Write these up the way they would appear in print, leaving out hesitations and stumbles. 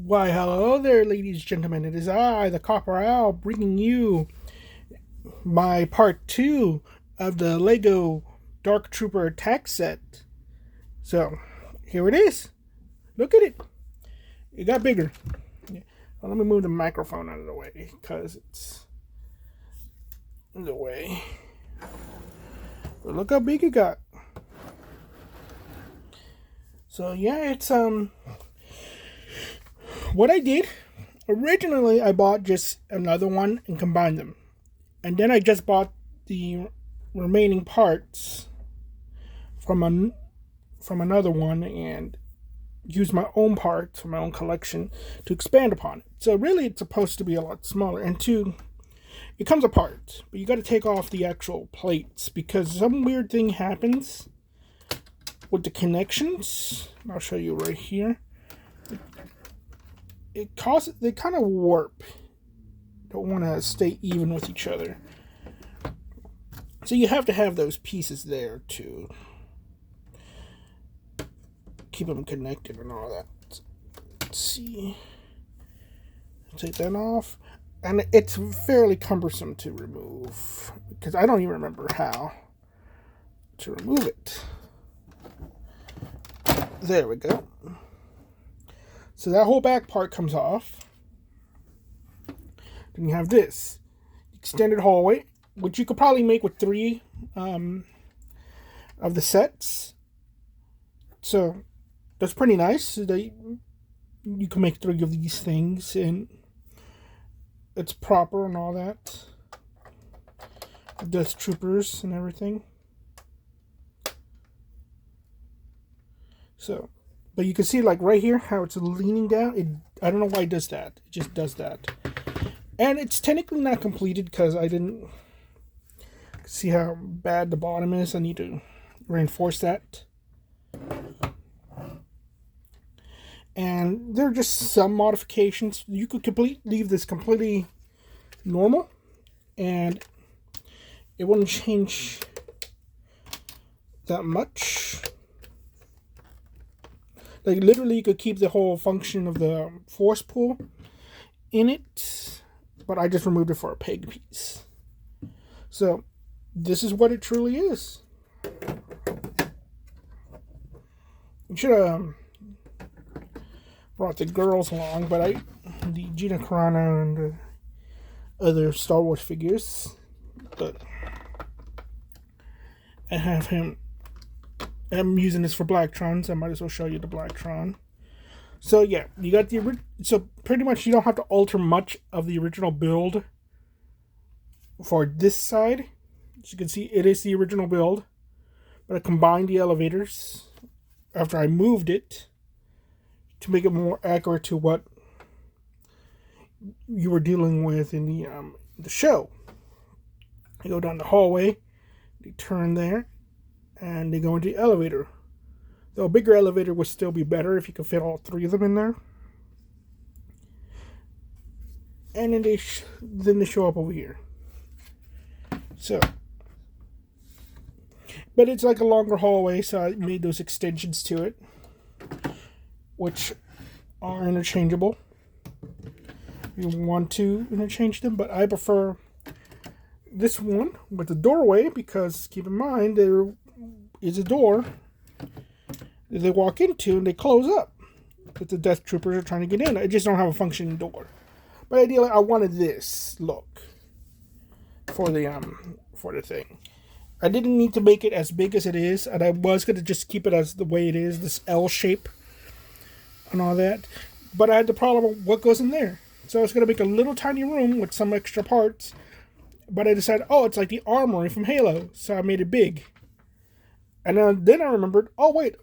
Why, hello there, ladies and gentlemen. It is I, the Copper Owl, bringing you my part two of the Lego Dark Trooper attack set. So, here it is. Look at it. It got bigger. Well, let me move the microphone out of the way because it's in the way. But look how big it got. So, yeah, it's what I did. Originally, I bought just another one and combined them. And then I just bought the remaining parts from another one and used my own parts from my own collection to expand upon it. So really, it's supposed to be a lot smaller. And two, it comes apart, but you got to take off the actual plates because some weird thing happens with the connections. I'll show you right here. They kind of warp. Don't want to stay even with each other. So you have to have those pieces there to keep them connected and all that. Let's see. Take that off. And it's fairly cumbersome to remove because I don't even remember how to remove it. There we go. So that whole back part comes off. Then you have this extended hallway, which you could probably make with three of the sets. So that's pretty nice. You can make three of these things, and it's proper and all that. Death Troopers and everything. So, but you can see like right here how it's leaning down. I don't know why it does that. It just does that. And it's technically not completed because I didn't see how bad the bottom is. I need to reinforce that. And there are just some modifications. You could leave this completely normal and it wouldn't change that much. Like literally you could keep the whole function of the force pull in it, but I just removed it for a peg piece. So this is what it truly is. You should have brought the girls along, but the Gina Carano and the other Star Wars figures, but I have him. I'm using this for Blacktron, so I might as well show you the Blacktron. So yeah, you got so pretty much you don't have to alter much of the original build for this side. As you can see, it is the original build, but I combined the elevators after I moved it to make it more accurate to what you were dealing with in the show. You go down the hallway, you turn there, and they go into the elevator. Though a bigger elevator would still be better if you could fit all three of them in there. And then they show up over here. So, but it's like a longer hallway, so I made those extensions to it, which are interchangeable. You want to interchange them, but I prefer this one with the doorway because keep in mind there is a door that they walk into and they close up if the Death Troopers are trying to get in. I just don't have a functioning door. But ideally, I wanted this look for the thing. I didn't need to make it as big as it is, and I was going to just keep it as the way it is, this L shape and all that. But I had the problem of what goes in there. So I was going to make a little tiny room with some extra parts. But I decided, it's like the armory from Halo. So I made it big. And then I remembered, wait,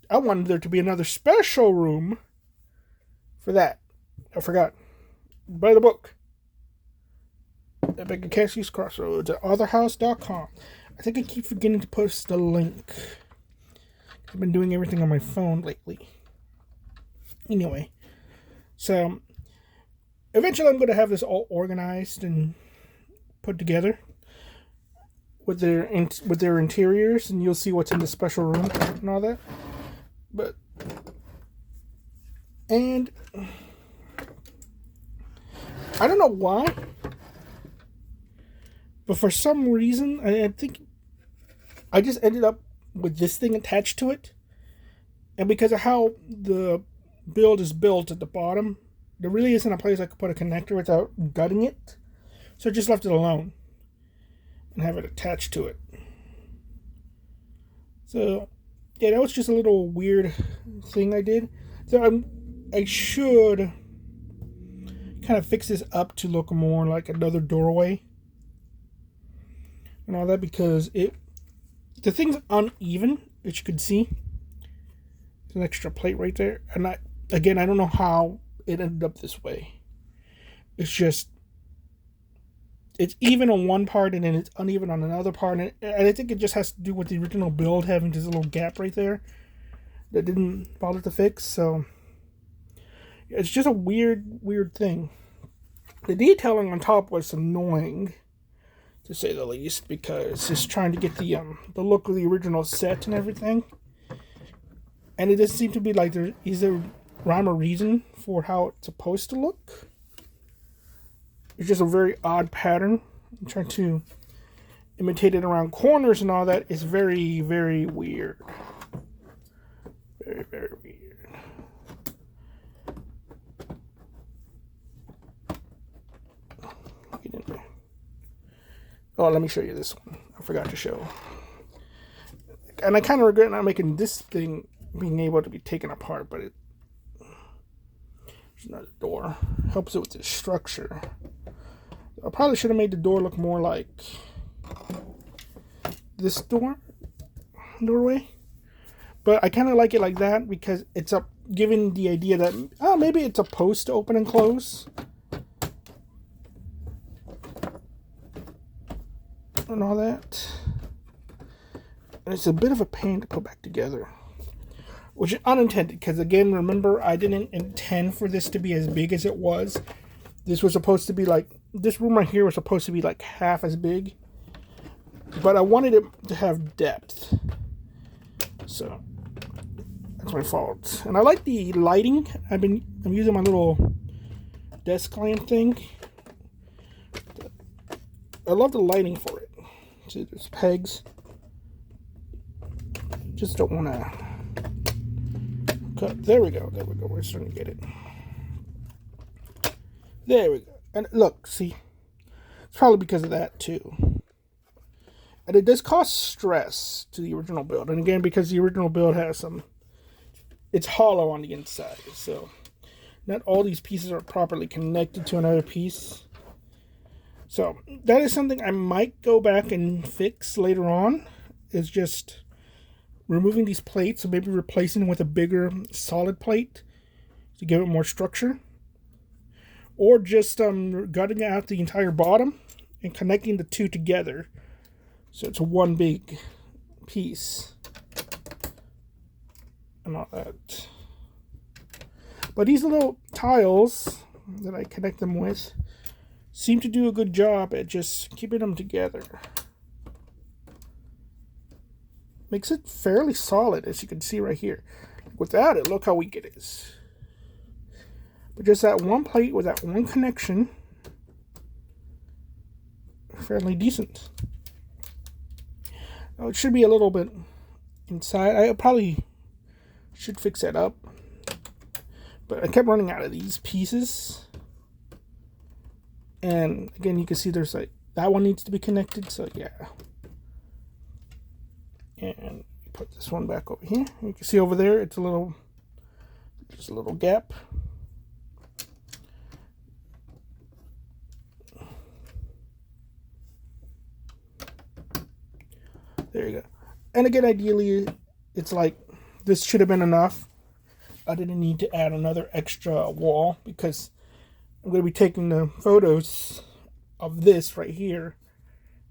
I wanted there to be another special room for that. I forgot. Buy the book. Epic and Cassie's Crossroads at authorhouse.com. I think I keep forgetting to post the link. I've been doing everything on my phone lately. Anyway, so eventually I'm going to have this all organized and put together with their interiors, and you'll see what's in the special room and all that. And I don't know why, but for some reason, I think I just ended up with this thing attached to it. And because of how the build is built at the bottom, there really isn't a place I could put a connector without gutting it. So I just left it alone and have it attached to it. So, yeah, that was just a little weird thing I did. So I should kind of fix this up to look more like another doorway and all that, because the thing's uneven, as you can see. There's an extra plate right there, and I don't know how it ended up this way. It's just, it's even on one part and then it's uneven on another part, and I think it just has to do with the original build having this little gap right there that didn't bother to fix. So it's just a weird thing. The detailing on top was annoying, to say the least, because it's trying to get the look of the original set and everything, and it doesn't seem to be like there is a rhyme or reason for how it's supposed to look. It's just a very odd pattern. I'm trying to imitate it around corners and all that. It's very, very weird. Very, very weird. Get in there. Oh, let me show you this one. I forgot to show. And I kind of regret not making this thing being able to be taken apart, but there's another door. Helps it with the structure. I probably should have made the door look more like this doorway. But I kind of like it like that because it's giving the idea that, maybe it's supposed to open and close. And all that. And it's a bit of a pain to put back together. Which is unintended, because again, remember, I didn't intend for this to be as big as it was. This was supposed to be like, this room right here was supposed to be like half as big. But I wanted it to have depth. So, that's my fault. And I like the lighting. I'm using my little desk lamp thing. I love the lighting for it. See, there's pegs. Just don't want to cut. There we go. We're starting to get it. There we go. And look, see, it's probably because of that too. And it does cause stress to the original build. And again, because the original build has it's hollow on the inside. So not all these pieces are properly connected to another piece. So that is something I might go back and fix later on. Is just removing these plates, so maybe replacing them with a bigger solid plate to give it more structure. Or just gutting out the entire bottom and connecting the two together so it's one big piece and all that. But these little tiles that I connect them with seem to do a good job at just keeping them together. Makes it fairly solid, as you can see right here. Without it, look how weak it is. But just that one plate with that one connection, fairly decent. Now it should be a little bit inside. I probably should fix that up. But I kept running out of these pieces. And again, you can see there's like, that one needs to be connected, so yeah. And put this one back over here. You can see over there, it's just a little gap. There you go. And again, ideally, it's like, this should have been enough. I didn't need to add another extra wall because I'm going to be taking the photos of this right here.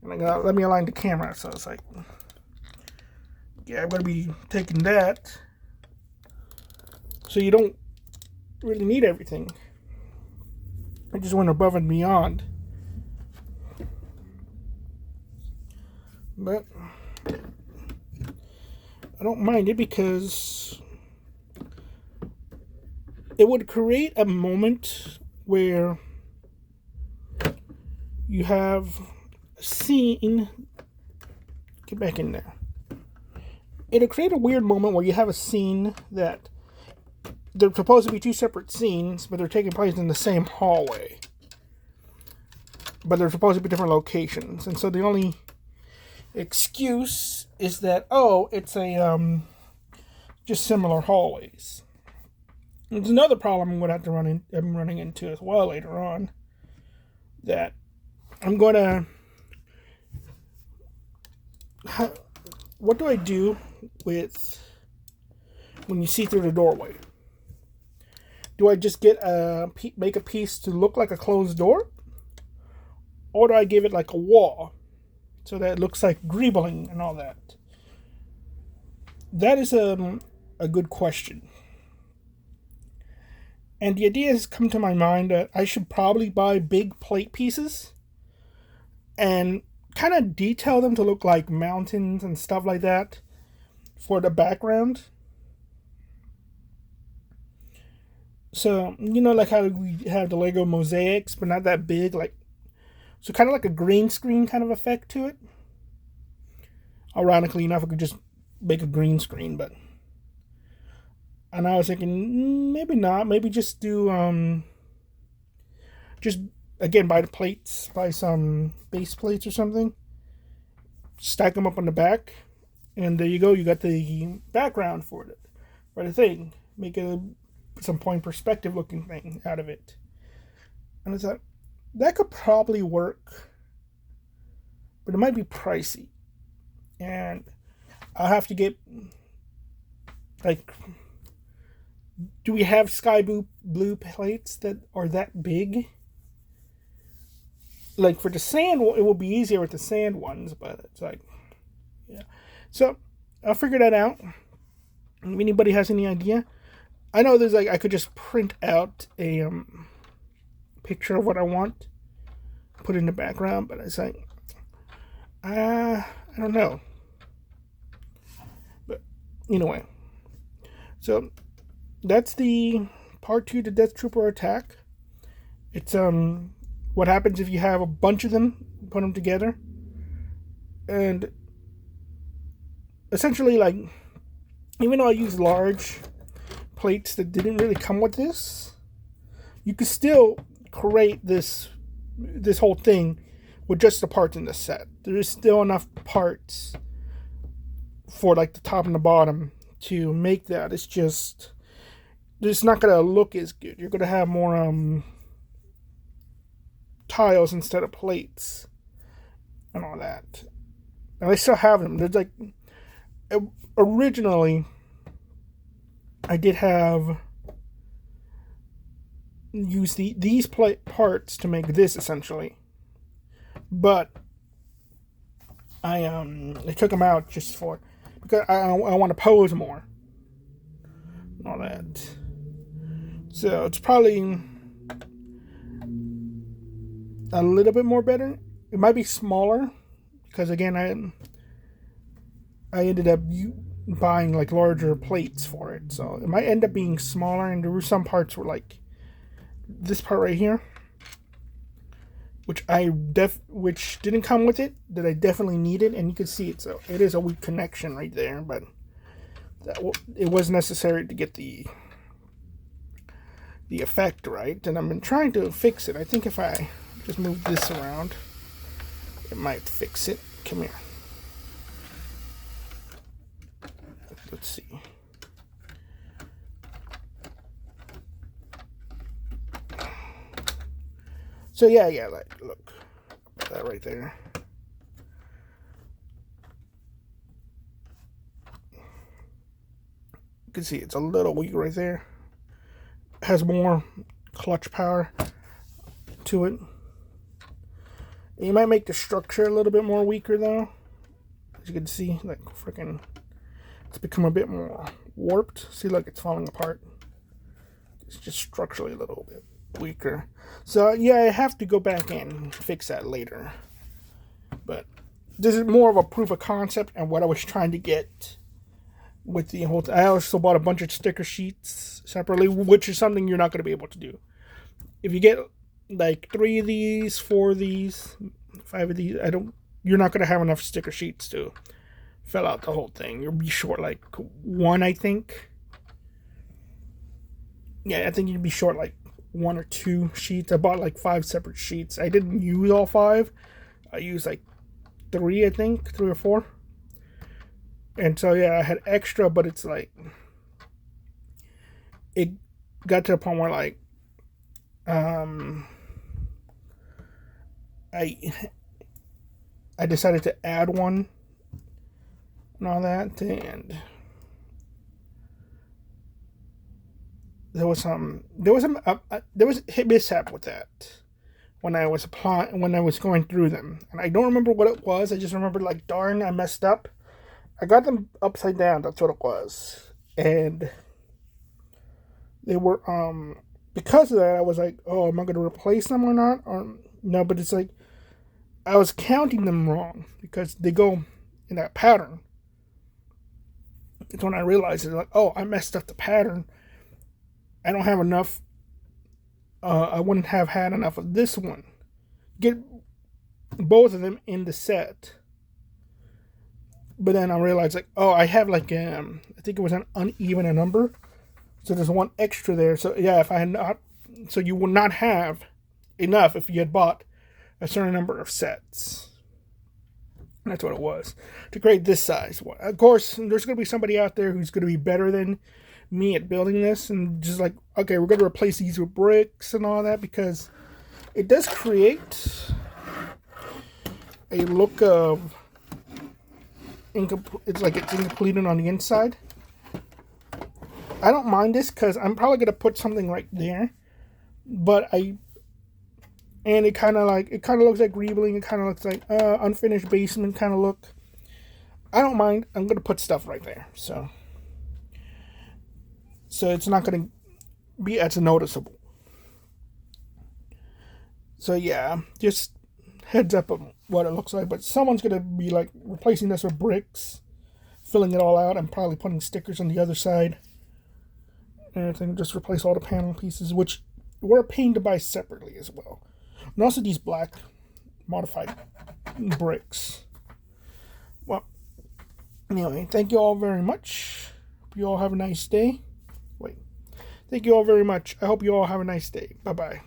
And I got, let me align the camera. So it's like, yeah, I'm going to be taking that. So you don't really need everything. I just went above and beyond. But I don't mind it because it would create a moment where you have a scene. Get back in there. It'll create a weird moment where you have a scene that they're supposed to be two separate scenes, but they're taking place in the same hallway. But they're supposed to be different locations. And so the only excuse is that, oh, it's a just similar hallways. There's another problem I'm going to have to I'm running into as well later on. That I'm going to... What do I do with when you see through the doorway? Do I just make a piece to look like a closed door? Or do I give it like a wall so that it looks like greebling and all that? That is a good question. And the idea has come to my mind that I should probably buy big plate pieces and kind of detail them to look like mountains and stuff like that for the background. So, like how we have the Lego mosaics, but not that big, so kind of like a green screen kind of effect to it. Ironically enough, I could just make a green screen, and I was thinking, maybe not. Maybe just do, just, again, buy the plates. Buy some base plates or something. Stack them up on the back. And there you go. You got the background for the thing. Make it some point perspective looking thing out of it. And I thought, that could probably work. But it might be pricey. And I'll have to get, do we have sky blue plates that are that big? For the sand, it will be easier with the sand ones, but it's yeah. So, I'll figure that out. If anybody has any idea, I know there's I could just print out a picture of what I want, put in the background, but it's I don't know. But anyway, so that's the part 2 to Death Trooper attack. It's what happens if you have a bunch of them, put them together, and essentially even though I use large plates that didn't really come with this, you could still create this whole thing with just the parts in the set. There is still enough parts for the top and the bottom to make that. It's not gonna look as good. You're gonna have more tiles instead of plates and all that. And I still have them. There's originally I did have used these parts to make this essentially, but I took them out just because I want to pose more and all that. So it's probably a little bit more better. It might be smaller because again I ended up buying larger plates for it, so it might end up being smaller. And there were some parts were this part right here, which which didn't come with it, that I definitely needed, and you can see it. So it is a weak connection right there, but it was necessary to get the effect right. And I've been trying to fix it. I think if I just move this around, it might fix it. Come here. Let's see. So yeah, look, put that right there. You can see it's a little weak right there. Has more clutch power to it. You might make the structure a little bit more weaker though. As you can see, it's become a bit more warped. See, it's falling apart. It's just structurally a little bit weaker. So yeah, I have to go back and fix that later. But this is more of a proof of concept and what I was trying to get with the whole I also bought a bunch of sticker sheets separately, which is something you're not going to be able to do. If you get like 3 of these, 4 of these, 5 of these. You're not gonna have enough sticker sheets to fill out the whole thing. You'll be short like 1, I think. Yeah, I think you'd be short like 1 or 2 sheets. I bought like 5 separate sheets. I didn't use all 5. I used like 3, I think, 3 or 4. And so yeah, I had extra, but it's like it got to the point where like I decided to add one and all that, and there was a mishap with that when I was going through them, and I don't remember what it was. I just remember like, darn, I messed up. I got them upside down. That's what it was, and they were because of that. I was like, oh, am I going to replace them or not? Or no, but it's like I was counting them wrong because they go in that pattern. It's when I realized it, like, oh, I messed up the pattern. I don't have enough. I wouldn't have had enough of this one. Get both of them in the set. But then I realized, like, oh, I have like I think it was an uneven number, so there's one extra there. So yeah, if I had not, so you would not have enough if you had bought a certain number of sets. That's what it was to create this size. Of course, there's going to be somebody out there who's going to be better than me at building this, and just like, okay, we're going to replace these with bricks and all that, because it does create a look of it's like it's incompleted on the inside. I don't mind this because I'm probably going to put something right there, but it kind of looks like Greebling. It kind of looks like unfinished basement kind of look. I don't mind. I'm going to put stuff right there, so it's not going to be as noticeable. So yeah, just heads up on what it looks like. But someone's going to be like replacing this with bricks, filling it all out, and probably putting stickers on the other side. And everything, just replace all the panel pieces, which were a pain to buy separately as well. And also these black modified bricks. Well, anyway, thank you all very much. Hope you all have a nice day. Thank you all very much. I hope you all have a nice day. Bye-bye.